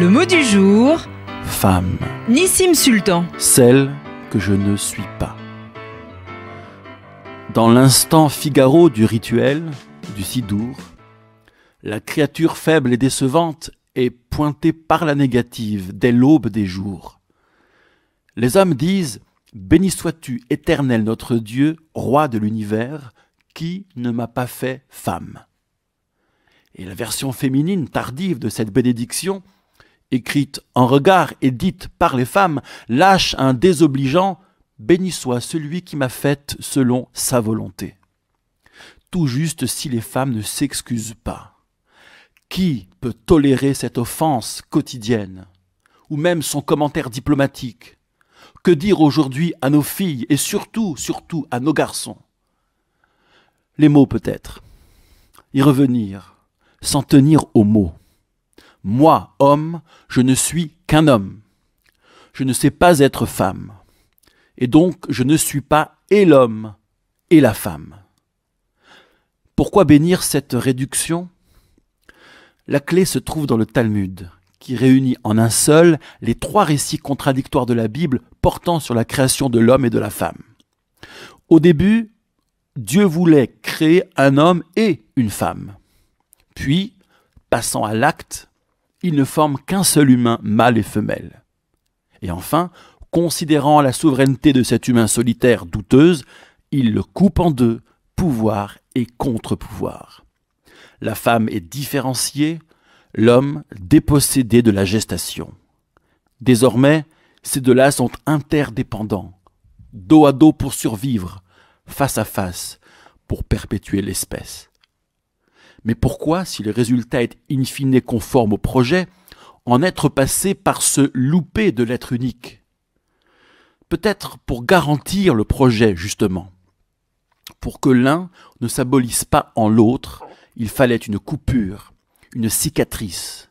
Le mot du jour, Femme, Nissim Sultan. celle que je ne suis pas. Dans l'instant Figaro du rituel, du Sidour, la créature faible et décevante est pointée par la négative dès l'aube des jours. Les hommes disent « Béni sois-tu, éternel notre Dieu, roi de l'univers, qui ne m'a pas fait femme ». Et la version féminine tardive de cette bénédiction, écrite en regard et dite par les femmes, lâche un désobligeant « Béni soit celui qui m'a faite selon sa volonté ». Tout juste si les femmes ne s'excusent pas. Qui peut tolérer cette offense quotidienne, ou même son commentaire diplomatique? Que dire aujourd'hui à nos filles et surtout à nos garçons? Les mots peut-être. Y revenir, s'en tenir aux mots. Moi, homme, je ne suis qu'un homme. Je ne sais pas être femme. Et donc, je ne suis pas et l'homme et la femme. Pourquoi bénir cette réduction? La clé se trouve dans le Talmud, qui réunit en un seul les trois récits contradictoires de la Bible portant sur la création de l'homme et de la femme. Au début, Dieu voulait créer un homme et une femme. Puis, passant à l'acte, il ne forme qu'un seul humain, mâle et femelle. Et enfin, considérant la souveraineté de cet humain solitaire douteuse, il le coupe en deux, pouvoir et contre-pouvoir. La femme est différenciée, l'homme dépossédé de la gestation. Désormais, ces deux-là sont interdépendants, dos à dos pour survivre, face à face pour perpétuer l'espèce. Mais pourquoi, si le résultat est in fine conforme au projet, en être passé par ce loupé de l'être unique? Peut-être pour garantir le projet, justement. Pour que l'un ne s'abolisse pas en l'autre, il fallait une coupure, une cicatrice,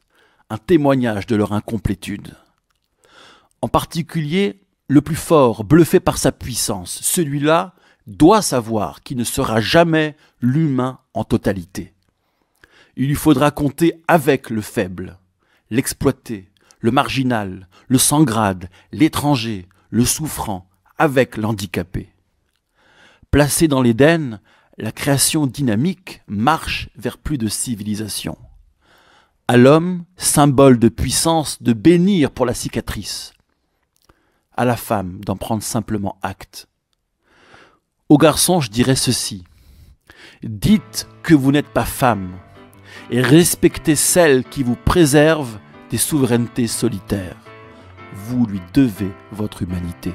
un témoignage de leur incomplétude. En particulier, le plus fort, bluffé par sa puissance, celui-là doit savoir qu'il ne sera jamais l'humain en totalité. Il lui faudra compter avec le faible, l'exploité, le marginal, le sans-grade, l'étranger, le souffrant, avec l'handicapé. Placé dans l'Éden, la création dynamique marche vers plus de civilisation. À l'homme, symbole de puissance, de bénir pour la cicatrice. À la femme, d'en prendre simplement acte. Aux garçons, je dirais ceci. Dites que vous n'êtes pas femme et respectez celle qui vous préserve des souverainetés solitaires. Vous lui devez votre humanité.